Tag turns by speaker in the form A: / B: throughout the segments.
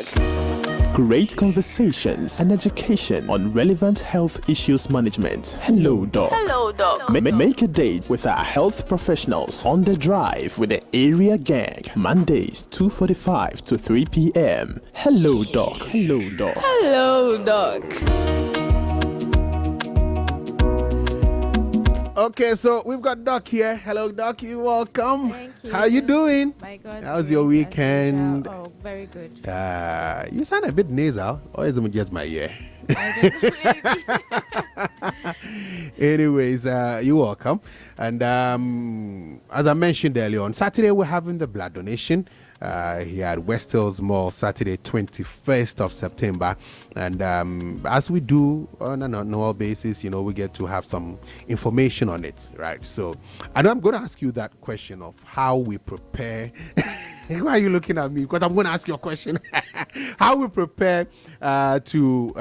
A: Doc.
B: Great conversations and education on relevant health issues management. Hello, Doc.
A: Hello, Doc.
B: Make a date with our health professionals on the drive with the area gang. Mondays 2:45 to 3 p.m. Hello, Doc. Hello, Doc.
A: Hello, Doc.
C: Okay, so we've got Doc here. Hello, Doc. You're welcome.
A: Thank you.
C: How you doing?
A: My God.
C: How's your weekend?
A: Oh, very good.
C: You sound a bit nasal, or is it just my ear? Anyways, you're welcome. And as I mentioned earlier, on Saturday we're having the blood donation here at West Hills Mall, Saturday 21st of September. And as we do on an annual basis, you know, we get to have some information on it, right? So, and I'm going to ask you that question of how we prepare. Why are you looking at me? Because I'm going to ask you a question. How we prepare to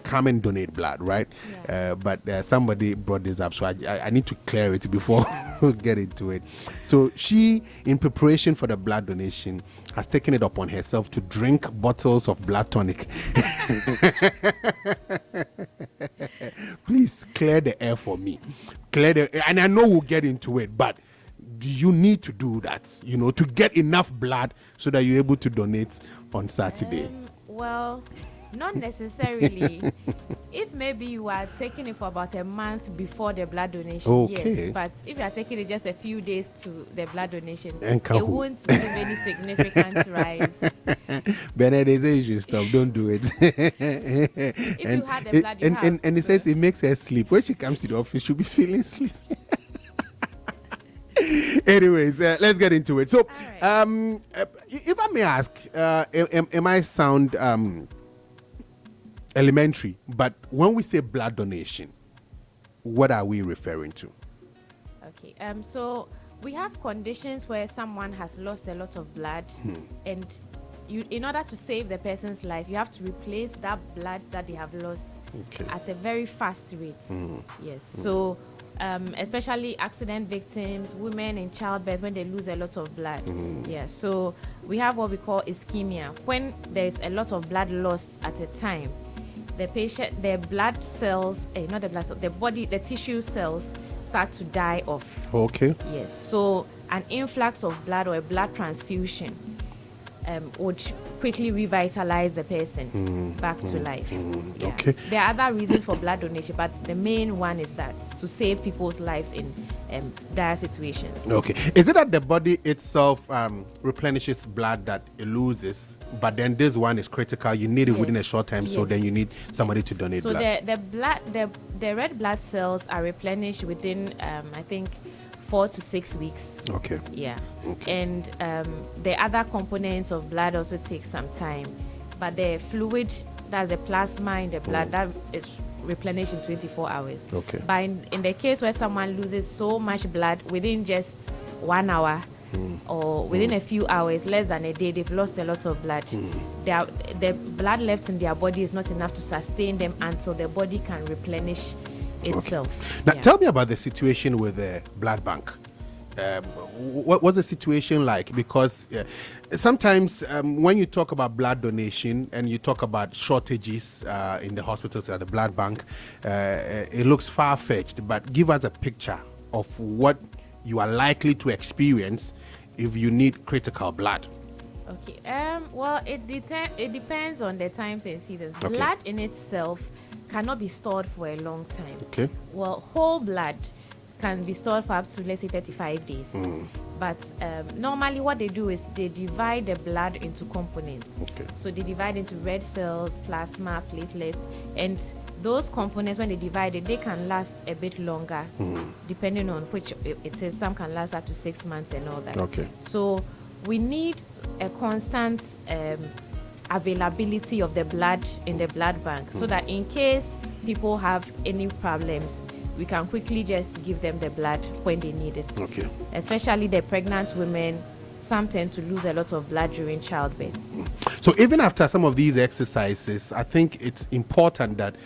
C: come and donate blood, right? Yeah. But somebody brought this up, so I need to clear it before we get into it. So she, in preparation for the blood donation, has taken it upon herself to drink bottles of blood tonic. Please clear the air for me. And I know we'll get into it, but you need to do that, you know, to get enough blood so that you're able to donate on Saturday.
A: Well, not necessarily. If maybe you are taking it for about a month before the blood donation, yes. But if you are taking it just a few days to the blood donation, it won't give any significant rise.
C: Bernard is Asian stuff. Don't do it.
A: If you had the blood, you have.
C: And it says it makes her sleep. When she comes to the office, she'll be feeling sleepy. Anyways, let's get into it. So, right. If I may ask, am I sound elementary? But when we say blood donation, what are we referring to?
A: Okay. So we have conditions where someone has lost a lot of blood, and in order to save the person's life, you have to replace that blood that they have lost at a very fast rate. Yes. So. Especially accident victims, women in childbirth, when they lose a lot of blood. Yeah, so we have what we call ischemia. When there's a lot of blood lost at a time, the patient, their blood cells, not the blood cells, the tissue cells start to die off.
C: Okay.
A: Yes, so an influx of blood or a blood transfusion would quickly revitalize the person back to life. Yeah.
C: Okay.
A: There are other reasons for blood donation, but the main one is that to save people's lives in dire situations.
C: Okay. Is it that the body itself replenishes blood that it loses, but then this one is critical? You need it within a short time, so then you need somebody to donate blood.
A: So the red blood cells are replenished within I think 4 to 6 weeks. Okay. Yeah. Okay. And the other components of blood also take some time, but the fluid, that's the plasma in the blood, that is replenished in 24 hours. Okay. But in the case where someone loses so much blood within just 1 hour or within a few hours, less than a day, they've lost a lot of blood. The blood left in their body is not enough to sustain them until the body can replenish itself.
C: Now, tell me about the situation with the blood bank. What was the situation like? Because sometimes when you talk about blood donation and you talk about shortages in the hospitals at the blood bank, it looks far-fetched, but give us a picture of what you are likely to experience if you need critical blood.
A: Okay. Well, it depends on the times and seasons. Okay. Blood in itself cannot be stored for a long time. Okay. Well, whole blood can be stored for up to, let's say, 35 days. But normally what they do is they divide the blood into components. Okay. So they divide into red cells, plasma, platelets, and those components, when they divide it, they can last a bit longer, depending on which it is. Some can last up to 6 months and all that. Okay. So we need a constant availability of the blood in the blood bank, so that in case people have any problems, we can quickly just give them the blood when they need it. Okay. Especially the pregnant women, some tend to lose a lot of blood during childbirth.
C: So even after some of these exercises, I think it's important that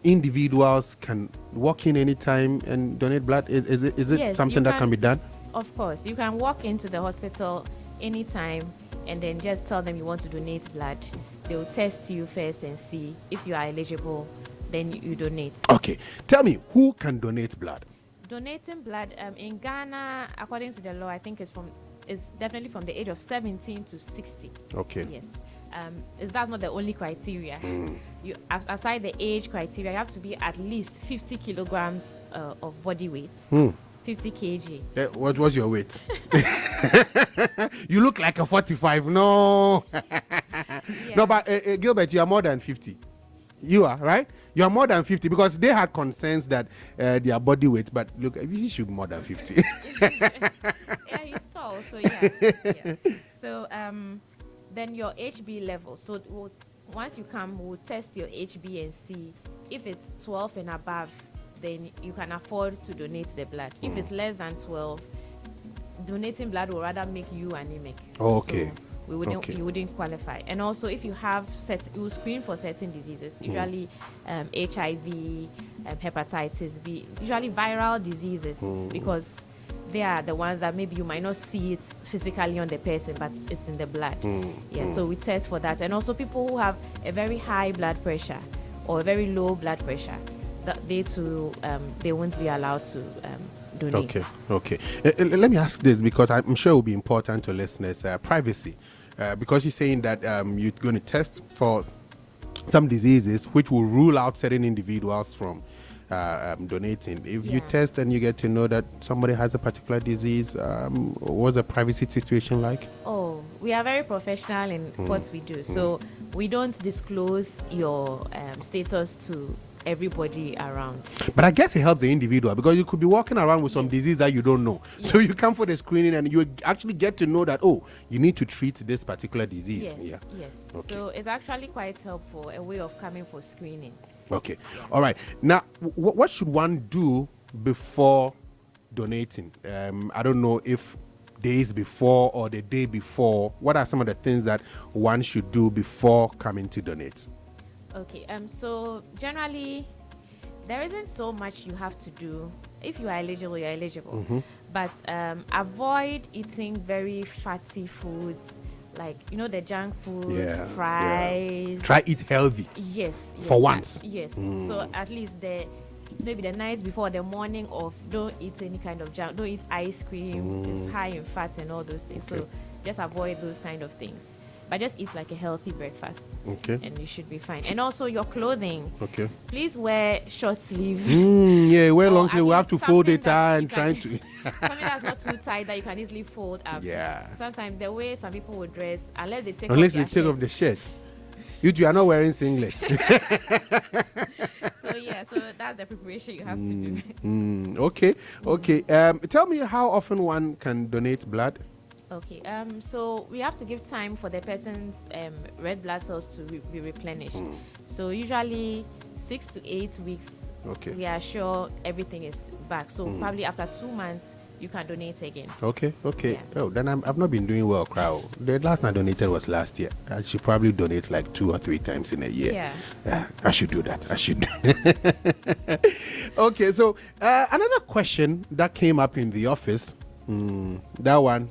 C: individuals can walk in anytime and donate blood. Is it
A: yes,
C: something that can be done?
A: Of course, you can walk into the hospital anytime and then just tell them you want to donate blood. They will test you first and see if you are eligible, then you donate.
C: Okay. Tell me, who can donate blood?
A: Donating blood in Ghana, according to the law, I think is definitely from the age of 17 to 60.
C: Okay.
A: Yes. That's not the only criteria. You, aside the age criteria, you have to be at least 50 kilograms of body weight. 50 kg.
C: What was your weight? You look like a 45. No. No, but Gilbert, you are more than 50. You are, right? You are more than 50 because they had concerns that their body weight, but look, you should be more than 50.
A: Yeah, he's tall, so yeah. So then your HB level. So once you come, we'll test your HB and see if it's 12 and above, then you can afford to donate the blood. If it's less than 12, donating blood will rather make you anemic.
C: Oh, okay.
A: So you wouldn't qualify. And also, if you have you will screen for certain diseases, usually HIV, hepatitis B, usually viral diseases, because they are the ones that maybe you might not see it physically on the person, but it's in the blood. So we test for that. And also people who have a very high blood pressure or a very low blood pressure, that they too, they won't be allowed to donate.
C: Okay. Let me ask this, because I'm sure it will be important to listeners. Privacy, because you're saying that you're going to test for some diseases which will rule out certain individuals from donating. If you test and you get to know that somebody has a particular disease, what's the privacy situation like?
A: Oh, we are very professional in what we do. So we don't disclose your status to everybody around.
C: But I guess it helps the individual, because you could be walking around with some disease that you don't know. So you come for the screening and you actually get to know that, oh, you need to treat this particular disease.
A: Yes. Okay. So it's actually quite helpful, a way of coming for screening.
C: Okay. All right. Now, what should one do before donating? I don't know if days before or the day before. What are some of the things that one should do before coming to donate?
A: Okay, so generally there isn't so much you have to do. If you are eligible, you're eligible. But avoid eating very fatty foods, like, the junk food, fries.
C: Yeah. Try eat healthy.
A: Yes.
C: For once.
A: Yes. So at least maybe the night before, the morning of, don't eat any kind of junk. Don't eat ice cream. It's high in fat and all those things. So just avoid those kind of things. But just eat like a healthy breakfast. Okay. And you should be fine. And also your clothing. Okay. Please wear short sleeve.
C: Wear long sleeve. We have to fold it and trying to.
A: Something that's not too tight that you can easily fold up. Yeah. Sometimes the way some people would dress, unless they take off the shirt.
C: You are not wearing singlet.
A: So that's the preparation you have to do.
C: Okay. Tell me how often one can donate blood.
A: Okay, so we have to give time for the person's red blood cells to be replenished. So usually 6 to 8 weeks, we are sure everything is back. So probably after 2 months, you can donate again. Okay.
C: Yeah. Oh, then I've not been doing well, crowd. The last I donated was last year. I should probably donate like 2 or 3 times in a year. Yeah, I should do that. Okay, so another question that came up in the office. That one,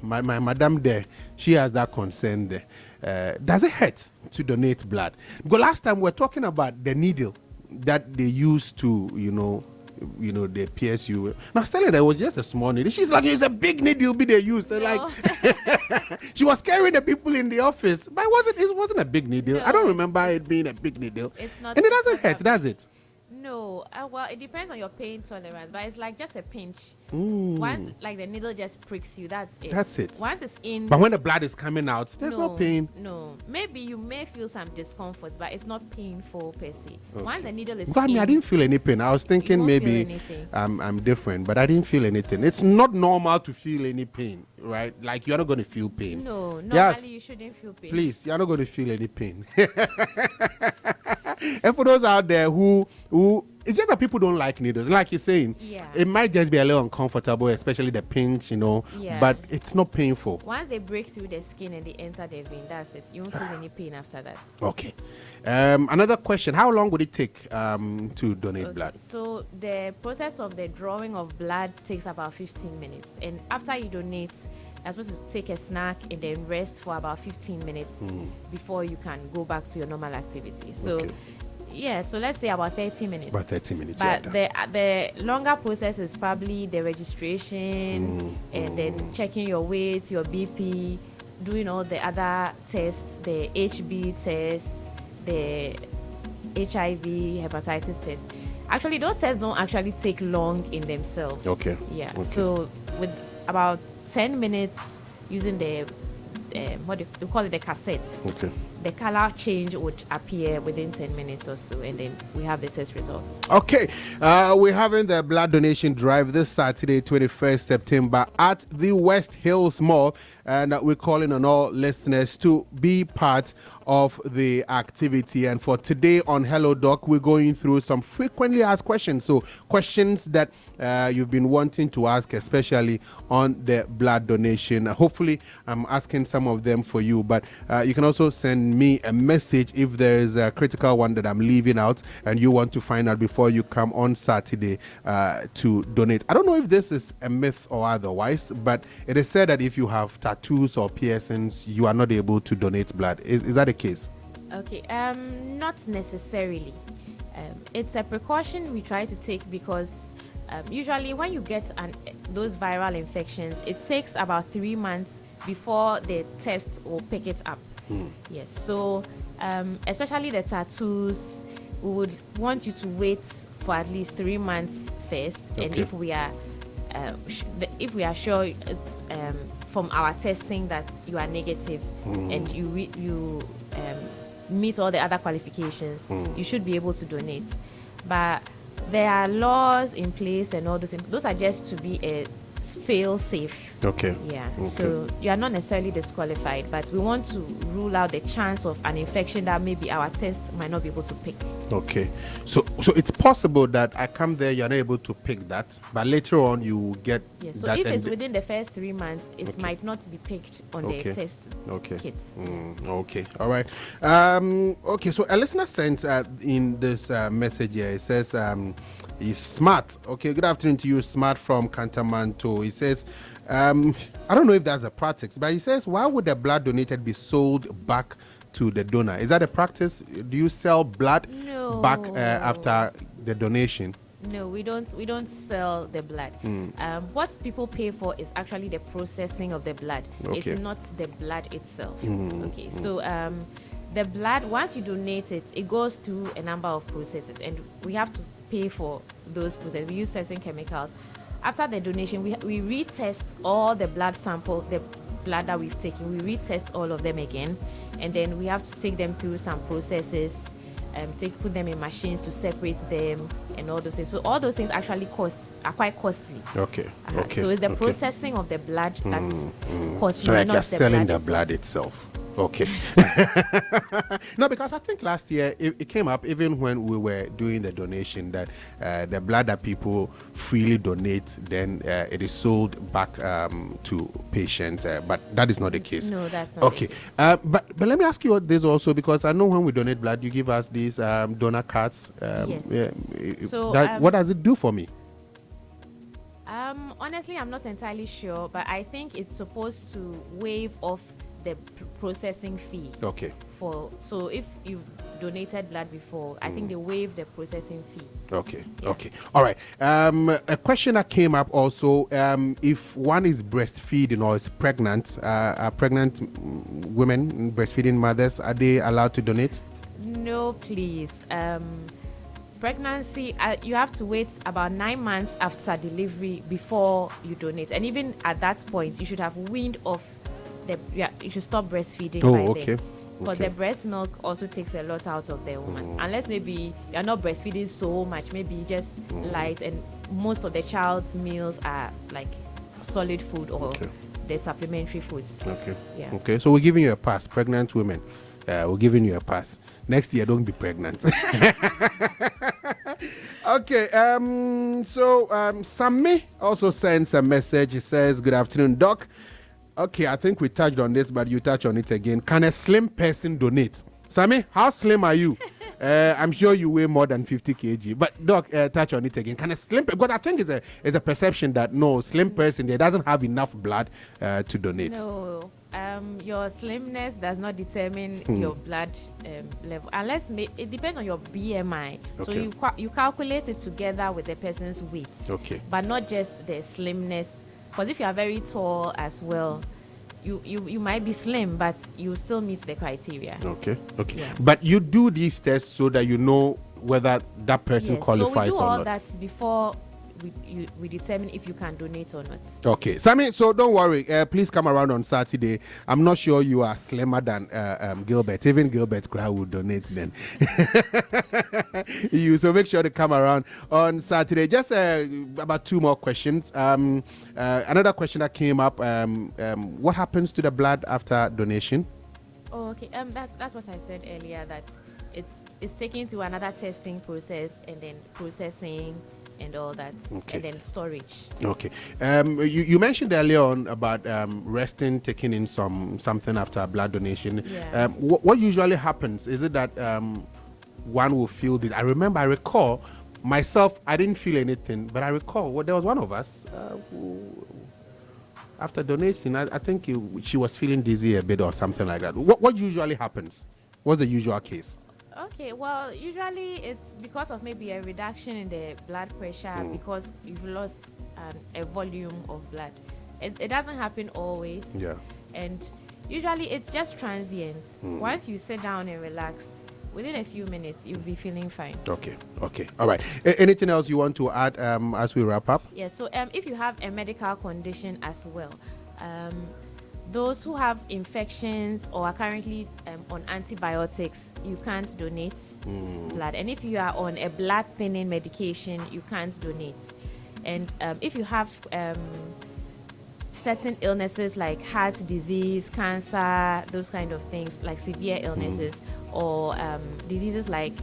C: my madam there, she has that concern there. Does it hurt to donate blood? Because last time we were talking about the needle that they used to, the PSU. Now, I was telling her that it was just a small needle. She's like, it's a big needle they use. So like, she was scaring the people in the office, but it wasn't a big needle. No, I don't remember it being a big needle.
A: It's not,
C: and it doesn't hurt, does it?
A: No, well, it depends on your pain tolerance, but it's like just a pinch. Once, like, the needle just pricks you, that's it. Once it's in.
C: But when the blood is coming out, there's no pain.
A: No, maybe you may feel some discomfort, but it's not painful per se. Once the needle is
C: in. I didn't feel any pain. I was thinking maybe I'm different, but I didn't feel anything. It's not normal to feel any pain, right? Like, you're not going to feel pain.
A: No, normally you shouldn't feel pain.
C: Please, you're not going to feel any pain. And for those out there who it's just that people don't like needles, like you're saying. It might just be a little uncomfortable, especially the pinch, but it's not painful.
A: Once they break through the skin and they enter the vein, that's it. You won't feel any pain after that.
C: Okay. Another question: how long would it take to donate blood?
A: So the process of the drawing of blood takes about 15 minutes, and after you donate, you're supposed to take a snack and then rest for about 15 minutes before you can go back to your normal activity. So yeah, so let's say about 30 minutes.
C: About 30 minutes.
A: But the longer process is probably the registration and then checking your weight, your BP, doing all the other tests, the HB tests, the HIV, hepatitis tests. Actually, those tests don't actually take long in themselves.
C: Okay.
A: Yeah.
C: Okay.
A: So with about 10 minutes using the what do you call it, the cassette.
C: Okay.
A: The color change would appear within 10 minutes or so, and then we have the test results.
C: Okay, we're having the blood donation drive this Saturday, 21st September at the West Hills Mall, and we're calling on all listeners to be part of the activity. And for today on Hello Doc, we're going through some frequently asked questions. So questions that you've been wanting to ask, especially on the blood donation. Hopefully, I'm asking some of them for you, but you can also send me a message if there is a critical one that I'm leaving out and you want to find out before you come on Saturday to donate. I don't know if this is a myth or otherwise, but it is said that if you have tattoos or piercings, you are not able to donate blood. Is that the case?
A: Okay, not necessarily. It's a precaution we try to take because usually when you get those viral infections, it takes about 3 months before the test will pick it up. Yes, so especially the tattoos, we would want you to wait for at least 3 months first. Okay. And if we are sure it's, from our testing that you are negative and you meet all the other qualifications, you should be able to donate. But there are laws in place and all those things. Those are just to be a fail safe.
C: Okay.
A: Yeah.
C: Okay.
A: So you are not necessarily disqualified, but we want to rule out the chance of an infection that maybe our test might not be able to pick.
C: Okay. So it's possible that I come there, you're not able to pick that, but later on you get
A: So
C: that.
A: if it's within the first 3 months, it
C: Okay.
A: might not be picked on the test kits.
C: Okay. All right. Okay. So a listener sent in this message here. It says he's smart. Okay. Good afternoon to you, Smart from Cantamanto. He says, I don't know if that's a practice, but he says, why would the blood donated be sold back to the donor? Is that a practice? Do you sell blood back after the donation?
A: No, we don't sell the blood. What people pay for is actually the processing of the blood.
C: Okay.
A: It's not the blood itself. Okay, so the blood, once you donate it, it goes through a number of processes, and we have to pay for those processes. We use certain chemicals. After the donation, we retest all the blood sample, the blood that we've taken. We retest all of them again, and then we have to take them through some processes, put them in machines to separate them and all those things. So all those things actually are quite costly.
C: Okay. Okay.
A: So it's the processing of the blood that is costly.
C: So like
A: not
C: you're
A: the
C: selling the
A: blood
C: blood itself. Okay. No, because I think last year it came up even when we were doing the donation that the blood that people freely donate, then it is sold back to patients. But that is not the case.
A: No, that's not
C: okay.
A: the case.
C: But let me ask you this also, because I know when we donate blood, you give us these donor cards.
A: Yes.
C: Yeah,
A: So,
C: what does it do for me?
A: Honestly, I'm not entirely sure, but I think it's supposed to waive off the processing fee.
C: Okay.
A: So if you've donated blood before, I think they waive the processing fee.
C: Okay.
A: Yeah.
C: Okay. All right. A question that came up also: if one is breastfeeding or is pregnant, are pregnant women, breastfeeding mothers, are they allowed to donate?
A: No, please. Pregnancy, you have to wait about 9 months after delivery before you donate, and even at that point, you should have weaned off you should stop breastfeeding by then. Because the breast milk also takes a lot out of the woman. Unless maybe you're not breastfeeding so much, maybe just light, and most of the child's meals are like solid food or the supplementary foods.
C: Okay.
A: Yeah.
C: Okay. So we're giving you a pass, pregnant women. We're giving you a pass. Next year, don't be pregnant. Okay. So Sammy also sends a message. He says, "Good afternoon, Doc. Okay, I think we touched on this, but you touch on it again. Can a slim person donate? Sammy, how slim are you? I'm sure you weigh more than 50 kg. But doc, touch on it again. Can a slim because I think it's a perception that no slim person there doesn't have enough blood to donate.
A: No. Your slimness does not determine your blood level, unless it depends on your BMI.
C: Okay.
A: So you calculate it together with the person's weight.
C: Okay.
A: But not just the slimness. Because if you are very tall as well, you might be slim, but you still meet the criteria.
C: Okay.
A: Yeah.
C: But you do these tests so that you know whether that person qualifies
A: so we do
C: or
A: all
C: not.
A: that before we determine if you can donate or not.
C: Okay, Sammy, so don't worry. Please come around on Saturday. I'm not sure you are slimmer than Gilbert. Even Gilbert Crowd will donate then. So make sure to come around on Saturday. Just about 2 more questions. Another question that came up. What happens to the blood after donation?
A: Oh, okay. That's what I said earlier, that it's taken through another testing process and then processing and all that,
C: okay.
A: and then storage.
C: Okay. You mentioned earlier on about resting, taking in something after blood donation.
A: Yeah.
C: What usually happens? Is it that one will feel this? I recall myself, I didn't feel anything, but I recall there was one of us who, after donation, I think she was feeling dizzy a bit or something like that. What usually happens? What's the usual case?
A: Okay, well, usually it's because of maybe a reduction in the blood pressure because you've lost a volume of blood. It doesn't happen always.
C: Yeah.
A: And usually it's just transient. Once you sit down and relax, within a few minutes, you'll be feeling fine.
C: Okay. All right. Anything else you want to add as we wrap up?
A: Yeah, so if you have a medical condition as well, those who have infections or are currently on antibiotics, you can't donate blood. And if you are on a blood thinning medication, you can't donate. And if you have certain illnesses like heart disease, cancer, those kind of things, like severe illnesses, or diseases like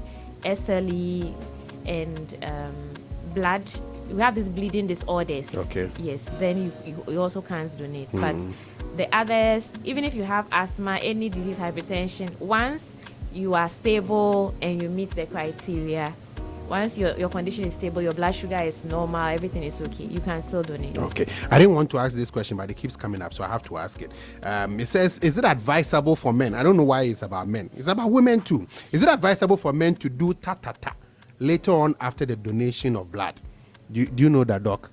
A: SLE and blood, you have these bleeding disorders.
C: Okay.
A: Yes, then you also can't donate. But the others, even if you have asthma, any disease, hypertension, once you are stable and you meet the criteria, once your condition is stable, your blood sugar is normal, everything is okay, you can still donate.
C: Okay. I didn't want to ask this question, but it keeps coming up, so I have to ask it. It says, is it advisable for men? I don't know why it's about men. It's about women too. Is it advisable for men to do ta-ta-ta later on after the donation of blood? Do you know that, Doc?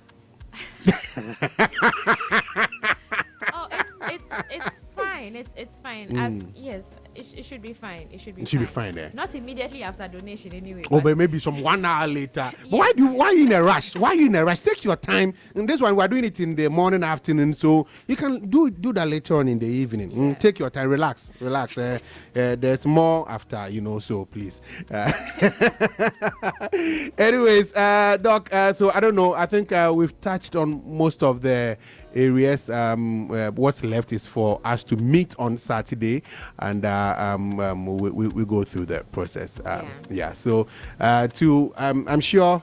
A: It's fine. It's fine. Yes, it should be fine. It should be
C: fine there.
A: Not immediately after donation anyway.
C: Oh, but maybe some 1 hour later. But why are you in a rush? Take your time. And this one, we're doing it in the morning, afternoon, so you can do that later on in the evening.
A: Yeah.
C: Take your time, relax. There's more after, so please. Anyways, Doc, so I don't know. I think we've touched on most of the areas. What's left is for us to meet on Saturday, and we go through the process. So I'm sure,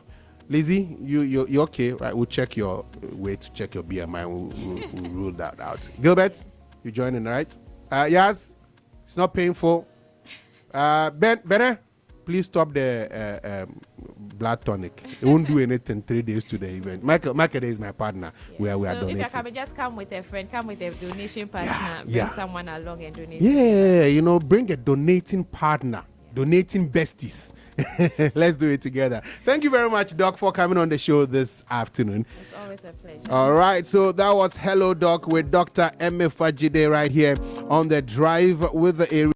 C: Lizzie, you're okay, right? We'll check your weight, check your BMI. We'll rule that out. Gilbert, you joining, right? Yes, it's not painful. Bene, please stop the blood tonic. It won't do anything 3 days to the event. Michael is my partner.
A: Yeah.
C: We are
A: so
C: donating.
A: If you can just come with a friend, come with a donation partner, bring someone along and donate.
C: Yeah, bring a donating partner. Donating besties. Let's do it together. Thank you very much, Doc, for coming on the show this afternoon.
A: It's always a pleasure.
C: All right, so that was Hello Doc with Dr. Emefa Dzide right here on the drive with the area.